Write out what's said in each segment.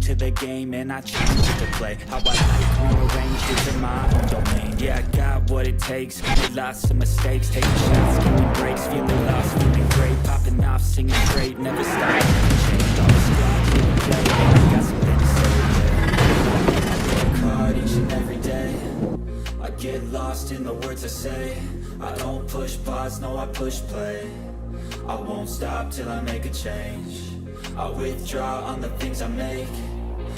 to the game and I changed it to play how I like, rearranged it in my own domain. Yeah, I got what it takes, made lots of mistakes, taking shots, giving breaks, feeling lost, feeling great, popping off, singing straight, never stop, never change, always squad, didn't play, I got something to say, yeah. I work hard each and every day, I get lost in the words I say, I don't push pause, no I push play, I won't stop till I make a change, I withdraw on the things I make,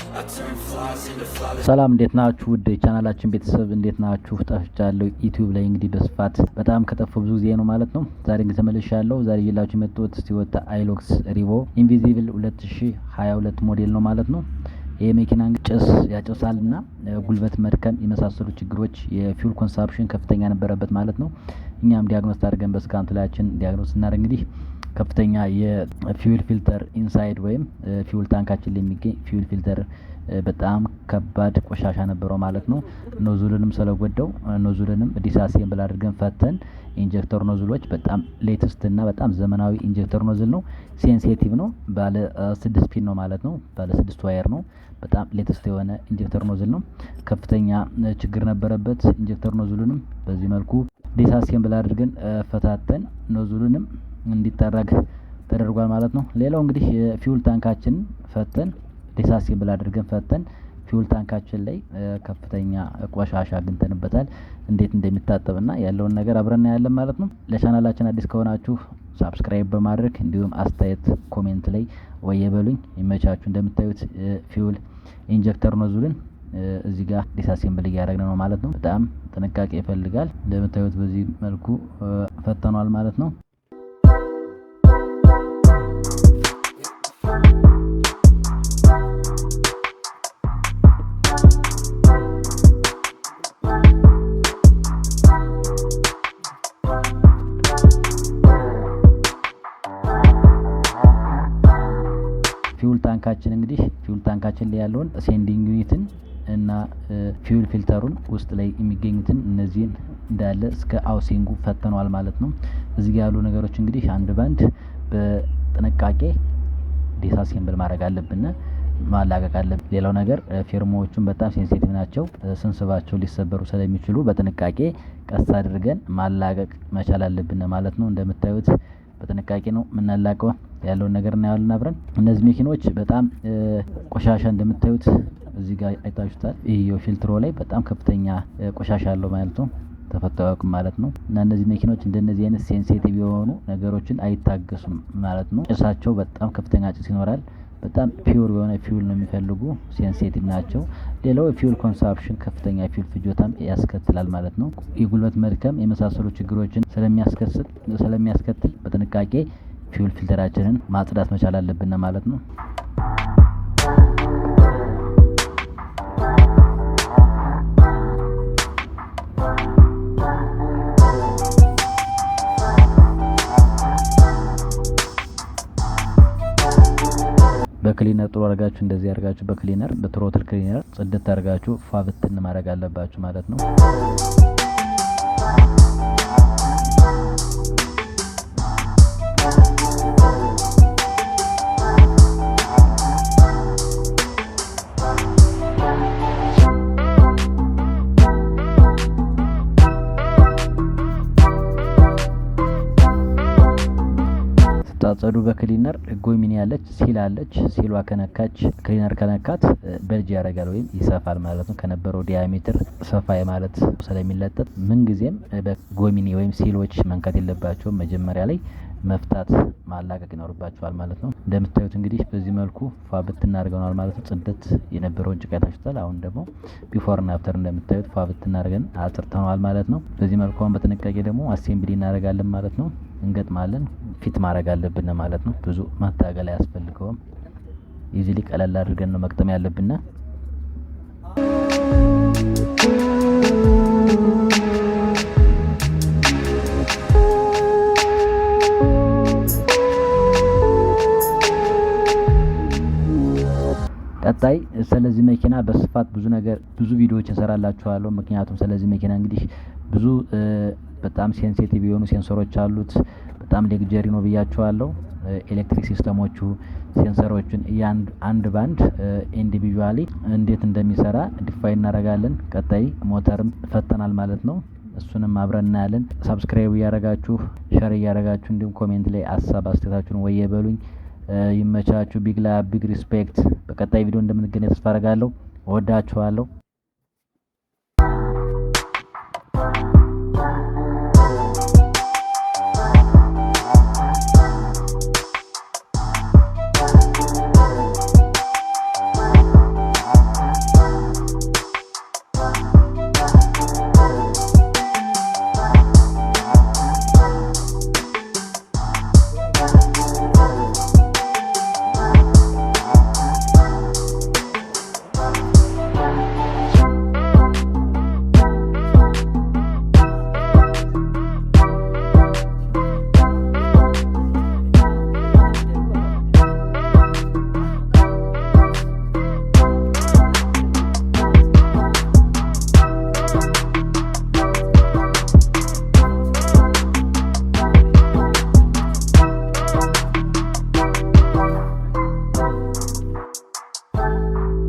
I turn flaws into flawless. ሰላም እንዴት ናችሁ? ውድ ቻናላችን ቤተሰብ እንዴት ናችሁ? ጠፍቻለሁ ዩቲዩብ ላይ እንግዲህ በስፋት በጣም ከጠፋሁ ብዙ ጊዜ ነው ማለት ነው። ዛሬ እንግዲህ ተመልሻለሁ። ዛሬ ይላችሁ የመጣሁት ቶዮታ ሃይሉክስ ሪቮ ኢንቪዚብል 2022 ሞዴል ነው ማለት ነው። ይሄ መኪና ጭስ ያጨሳልና ጉልበት መድከም የመሳሰሉ ችግሮች የፊውል ኮንሳምፕሽን ከፍተኛ ነበረበት ማለት ነው። እኛም ዲያግኖስ አድርገን በስካንቱላችን ዲያግኖስ እናደርግ እንግዲህ ከፍተኛ የፊውል ፊልተር ኢንሳይድ ወይም ፊውል ታንካችን ላይ የሚገኝ ፊውል ፊልተር በጣም ከባድ ቆሻሻ ነበረው ማለት ነው። ኖዙልንም ስለጎዳው ኖዙልንም ዲስአሴምብል አድርገን ፈተን ኢንጀክተር ኖዝሎች በጣም ሌተስት እና በጣም ዘመናዊ ኢንጀክተር ኖዝል ነው። ሴንሲቲቭ ነው። ባለ 6 ፒን ነው ማለት ነው። ባለ 6 ዋየር ነው። በጣም ሌተስት የሆነ ኢንጀክተር ኖዝል ነው። ከፍተኛ ችግር ነበረበት። ኢንጀክተር ኖዝሉንም በዚህ መልኩ ዲስአሴምብል አድርገን ፈታተን ኖዝሉንም እንዲጠረግ ተደርጓል ማለት ነው። ሌላው እንግዲህ የፊውል ታንካችን ፈተን ዲስአሴምብል አድርገን ፈተን ፊውል ታንካችን ላይ ከፍተኛ ቆሻሻ አግኝተንበታል። እንዴት እንደሚታጠብና ያለውን ነገር አብረን እናያለን ማለት ነው። ለቻናላችን አዲስ ከሆናችሁ ሳብስክራይብ በማድረግ እንዲሁም አስተያየት ኮሜንት ላይ ወየበሉኝ። ይመቻችሁ። እንደምታዩት ፊውል ኢንጀክተር ኖዝሉን እዚህ ጋር ዲስአሴምብል እያደረግን ነው ማለት ነው። በጣም ጥንቃቄ ይፈልጋል። እንደምታዩት በዚህ መልኩ ፈተኗል ማለት ነው። ፊውል ታንካችን እንግዲህ ፊውል ታንካችን ላይ ያለውን ሴንዲንግ ዩኒትን እና ፊውል ፊልተሩን ውስጥ ላይ የሚገኙትን እነዚህን እንዳለ እስከ አውሲንጉ ፈተኗል ማለት ነው። እዚህ ጋር ያሉ ነገሮች እንግዲህ አንድ ባንድ በጥንቃቄ ዲስአሴምብል ማድረግ አለብን፣ ማላቀቅ አለብን። ሌላው ነገር ፌርሞዎቹን በጣም ሴንሲቲቭ ናቸው። ስንስባቸው ሊሰበሩ ስለሚችሉ በጥንቃቄ ቀስ አድርገን ማላቀቅ መቻል አለብን ማለት ነው። እንደምታዩት በጥንቃቄ ነው የምናላቀው። ያለውን ነገር እናያለን አብረን። እነዚህ መኪኖች በጣም ቆሻሻ እንደምታዩት እዚህ ጋር አይታችሁታል። ይሄው ፊልትሮ ላይ በጣም ከፍተኛ ቆሻሻ አለው ማለት ነው። ተፈተዋክ ማለት ነው። እና እነዚህ መኪኖች እንደነዚህ አይነት ሴንሲቲቭ የሆኑ ነገሮችን አይታገሱም ማለት ነው። ጭሳቸው በጣም ከፍተኛ ጭስ ይኖራል። በጣም ፒውር የሆነ ፊውል ነው የሚፈልጉ፣ ሴንሲቲቭ ናቸው። ሌላው ፊውል ኮንሳምፕሽን ከፍተኛ ፊውል ፍጆታም ያስከትላል ማለት ነው። የጉልበት መድከም የመሳሰሉ ችግሮችን ስለሚያስከትል በጥንቃቄ ፊውል ፊልተራችንን ማጽዳት መቻል አለብን ማለት ነው። በክሊነር ጥሩ አድርጋችሁ እንደዚህ አድርጋችሁ በክሊነር በትሮትል ክሊነር ጽድት አድርጋችሁ ፋብትን ማድረግ አለባችሁ ማለት ነው። ጸዱ በክሊነር ጎሚኒ ያለች ሲል አለች። ሲሏ ከነካች ክሊነር ከነካት በልጅ ያደርጋል ወይም ይሰፋል ማለት ነው። ከነበረው ዲያሜትር ሰፋ ማለት ስለሚለጠጥ ምን ጊዜም በጎሚኒ ወይም ሲሎች መንካት የለባቸውም። መጀመሪያ ላይ መፍታት ማላቀቅ ይኖርባቸዋል ማለት ነው። እንደምታዩት እንግዲህ በዚህ መልኩ ፋብት እናደርገናል ማለት ነው። ጽድት የነበረውን ጭቃ ታችሁታል። አሁን ደግሞ ቢፎር እና አፍተር እንደምታዩት ፋብት እናደርገን አጥርተናል ማለት ነው። በዚህ መልኩ አሁን በጥንቃቄ ደግሞ አሴምብሊ እናደርጋለን ማለት ነው። እንገጥማለን። ፊት ማድረግ አለብን ማለት ነው። ብዙ ማታገል አያስፈልገውም። ኢዚሊ ቀለል አድርገን ነው መቅጠም ያለብን። ቀጣይ ስለዚህ መኪና በስፋት ብዙ ቪዲዮዎች እንሰራላችኋለሁ። ምክንያቱም ስለዚህ መኪና እንግዲህ ብዙ በጣም ሴንሲቲቭ የሆኑ ሴንሰሮች አሉት። በጣም ሌግጀሪ ነው ብያችኋለሁ። ኤሌክትሪክ ሲስተሞቹ ሴንሰሮችን አንድ ባንድ ኢንዲቪጁዋሊ እንዴት እንደሚሰራ ዲፋይን እናደርጋለን። ቀጣይ ሞተርም ፈተናል ማለት ነው። እሱንም አብረን እናያለን። ሰብስክራይብ እያደረጋችሁ ሼር እያደረጋችሁ እንዲሁም ኮሜንት ላይ ሀሳብ አስተያየታችሁን ወየበሉኝ። ይመቻችሁ። ቢግ ሪስፔክት። በቀጣይ ቪዲዮ እንደምንገናኝ ተስፋ አደርጋለሁ። እወዳችኋለሁ።